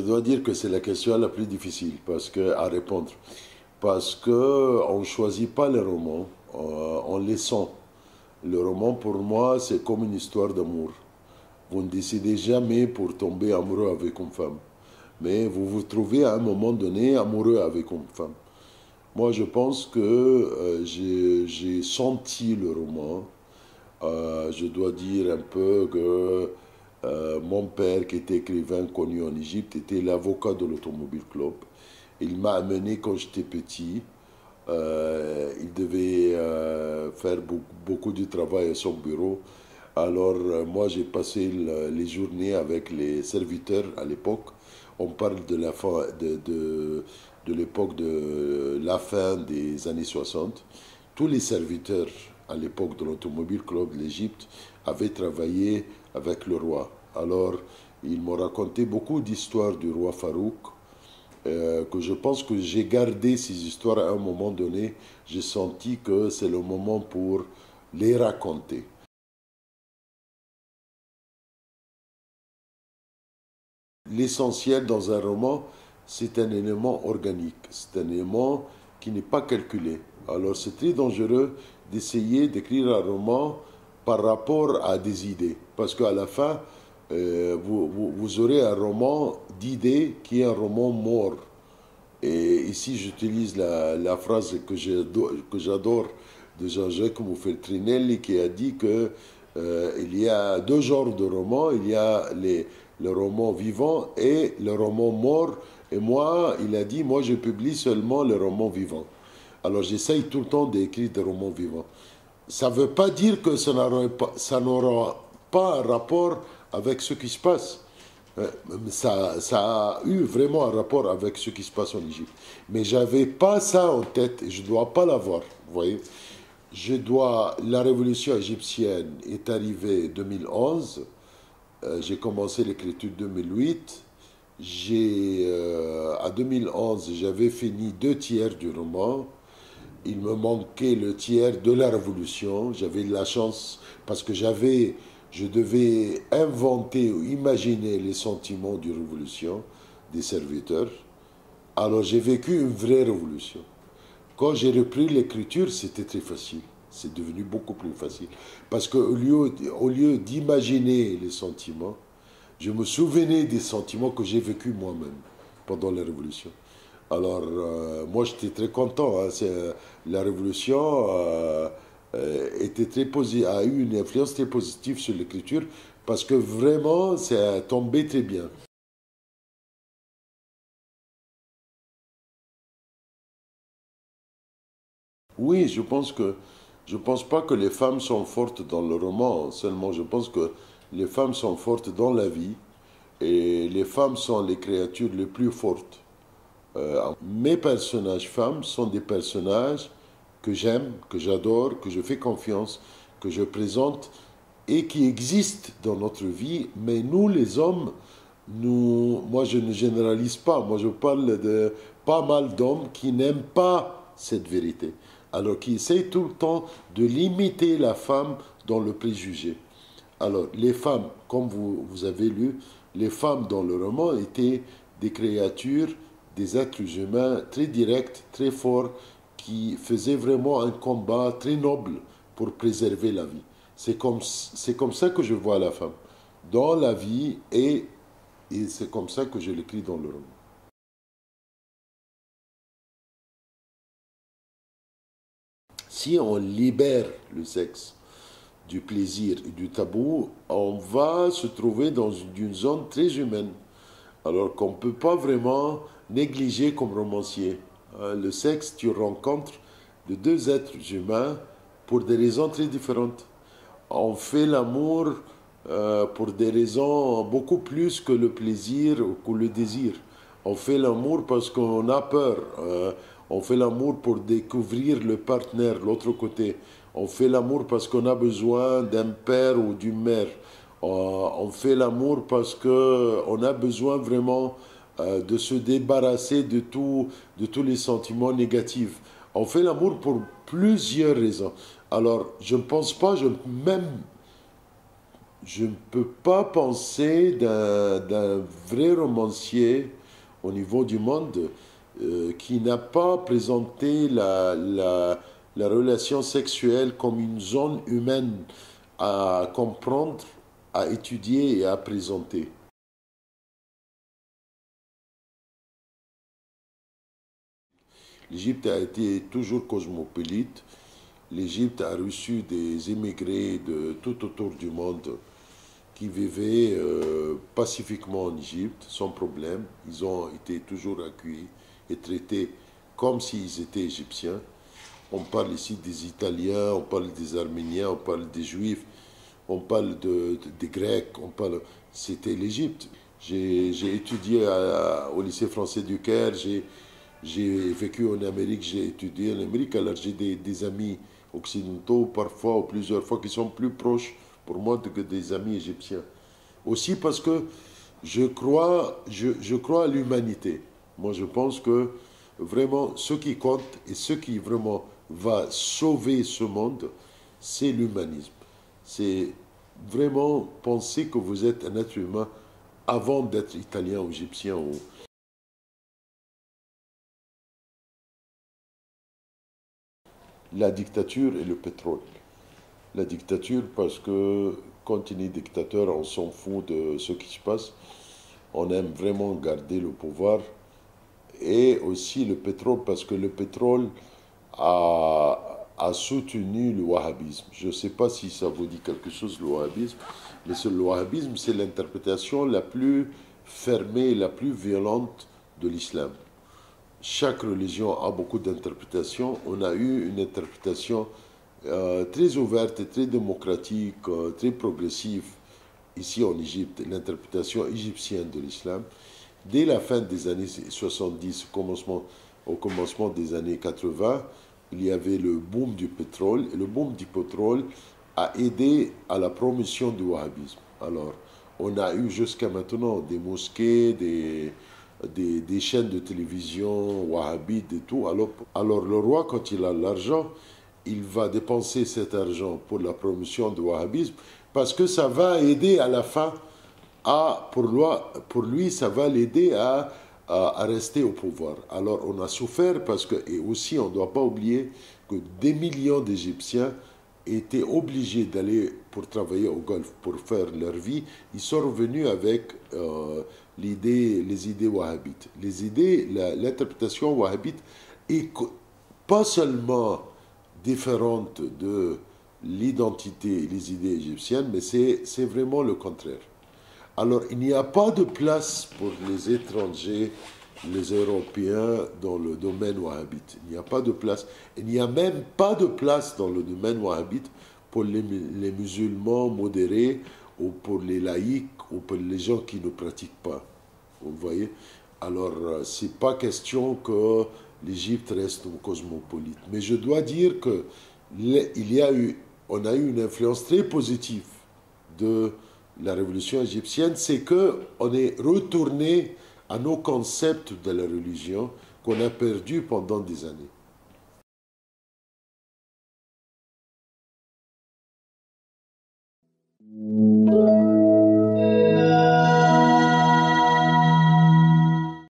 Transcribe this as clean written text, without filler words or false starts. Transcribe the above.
dois dire que c'est la question la plus difficile à répondre. Parce qu'on ne choisit pas les romans, on les sent. Le roman, pour moi, c'est comme une histoire d'amour. Vous ne décidez jamais pour tomber amoureux avec une femme. Mais vous vous trouvez à un moment donné amoureux avec une femme. Moi, je pense que j'ai senti le roman. Je dois dire un peu que mon père, qui était écrivain connu en Égypte, était l'avocat de l'Automobile Club. Il m'a amené quand j'étais petit. Il devait faire beaucoup de travail à son bureau. Alors, moi, j'ai passé les journées avec les serviteurs à l'époque. On parle de la fin de l'époque de la fin des années 60. Tous les serviteurs à l'époque de l'Automobile Club de l'Égypte avaient travaillé avec le roi. Alors, ils m'ont raconté beaucoup d'histoires du roi Farouk, que je pense que j'ai gardé ces histoires à un moment donné. J'ai senti que c'est le moment pour les raconter. L'essentiel dans un roman, c'est un élément organique, c'est un élément qui n'est pas calculé. Alors c'est très dangereux d'essayer d'écrire un roman par rapport à des idées, parce qu'à la fin, vous aurez un roman d'idées qui est un roman mort. Et ici, j'utilise la phrase que j'adore de Jean-Jacques Muffeltrinelli, qui a dit que il y a deux genres de romans. Il y a le roman vivant et le roman mort. Et moi, il a dit, moi, je publie seulement le roman vivant. Alors, j'essaye tout le temps d'écrire des romans vivants. Ça ne veut pas dire que ça n'aura pas un rapport avec ce qui se passe. Ça a eu vraiment un rapport avec ce qui se passe en Égypte. Mais je n'avais pas ça en tête et je ne dois pas l'avoir. Vous voyez, la révolution égyptienne est arrivée en 2011. J'ai commencé l'écriture en 2008. À 2011, j'avais fini 2 tiers du roman. Il me manquait le tiers de la révolution. J'avais la chance parce que je devais inventer ou imaginer les sentiments de révolution des serviteurs. Alors j'ai vécu une vraie révolution. Quand j'ai repris l'écriture, c'était très facile. C'est devenu beaucoup plus facile. Parce qu'au lieu d'imaginer les sentiments, je me souvenais des sentiments que j'ai vécus moi-même pendant la révolution. Alors, moi, j'étais très content. La révolution a eu une influence très positive sur l'écriture parce que vraiment, ça a tombé très bien. Oui, je pense pas que les femmes sont fortes dans le roman. Seulement, je pense que les femmes sont fortes dans la vie et les femmes sont les créatures les plus fortes. Mes personnages femmes sont des personnages que j'aime, que j'adore, que je fais confiance, que je présente et qui existent dans notre vie. Mais nous, les hommes, moi je ne généralise pas, moi je parle de pas mal d'hommes qui n'aiment pas cette vérité. Alors qui essayent tout le temps de limiter la femme dans le préjugé. Alors les femmes, comme vous avez lu, les femmes dans le roman étaient des créatures, des êtres humains très directs, très forts, qui faisaient vraiment un combat très noble pour préserver la vie. C'est comme ça que je vois la femme, dans la vie, et c'est comme ça que je l'écris dans le roman. Si on libère le sexe du plaisir et du tabou, on va se trouver dans une zone très humaine. Alors qu'on ne peut pas vraiment négliger comme romancier. Le sexe, tu rencontres de deux êtres humains pour des raisons très différentes. On fait l'amour pour des raisons beaucoup plus que le plaisir ou que le désir. On fait l'amour parce qu'on a peur. On fait l'amour pour découvrir le partenaire, l'autre côté. On fait l'amour parce qu'on a besoin d'un père ou d'une mère. On fait l'amour parce qu'on a besoin vraiment de se débarrasser de tous les sentiments négatifs. On fait l'amour pour plusieurs raisons. Alors, je ne pense pas, je ne peux pas penser d'un vrai romancier au niveau du monde qui n'a pas présenté la relation sexuelle comme une zone humaine à comprendre, à étudier et à présenter. L'Égypte a été toujours cosmopolite. L'Égypte a reçu des immigrés de tout autour du monde qui vivaient pacifiquement en Égypte, sans problème. Ils ont été toujours accueillis et traités comme s'ils étaient égyptiens. On parle ici des Italiens, on parle des Arméniens, on parle des Juifs, on parle des Grecs, on parle... C'était l'Égypte. J'ai étudié au lycée français du Caire, j'ai vécu en Amérique, j'ai étudié en Amérique, alors j'ai des amis occidentaux, parfois ou plusieurs fois, qui sont plus proches pour moi que des amis égyptiens. Aussi parce que je crois à l'humanité. Moi, je pense que vraiment, ce qui compte et ce qui vraiment va sauver ce monde, c'est l'humanisme. C'est vraiment penser que vous êtes un être humain avant d'être italien ou égyptien ou... La dictature et le pétrole. La dictature parce que quand on est dictateur, on s'en fout de ce qui se passe. On aime vraiment garder le pouvoir. Et aussi le pétrole parce que le pétrole a soutenu le wahhabisme. Je ne sais pas si ça vous dit quelque chose, le wahhabisme, mais le wahhabisme, c'est l'interprétation la plus fermée, la plus violente de l'islam. Chaque religion a beaucoup d'interprétations. On a eu une interprétation très ouverte et très démocratique, très progressive ici en Égypte, l'interprétation égyptienne de l'islam. Dès la fin des années 70, au commencement des années 80, il y avait le boom du pétrole. Et le boom du pétrole a aidé à la promotion du wahhabisme. Alors, on a eu jusqu'à maintenant des mosquées, des chaînes de télévision wahhabites et tout. Alors le roi, quand il a l'argent, il va dépenser cet argent pour la promotion du wahhabisme parce que ça va aider à la fin pour lui, ça va l'aider à rester au pouvoir. Alors on a souffert parce que, et aussi on ne doit pas oublier que des millions d'Égyptiens étaient obligés d'aller pour travailler au Golfe, pour faire leur vie. Ils sont revenus avec les idées wahhabites. L'interprétation wahhabite est pas seulement différente de l'identité et les idées égyptiennes, mais c'est vraiment le contraire. Alors, il n'y a pas de place pour les étrangers, les Européens, dans le domaine wahhabite. Il n'y a pas de place. Il n'y a même pas de place dans le domaine wahhabite pour les musulmans modérés ou pour les laïcs ou pour les gens qui ne pratiquent pas. Vous voyez? Alors, ce n'est pas question que l'Égypte reste cosmopolite. Mais je dois dire que on a eu une influence très positive de la révolution égyptienne, c'est qu'on est retourné à nos concepts de la religion qu'on a perdu pendant des années.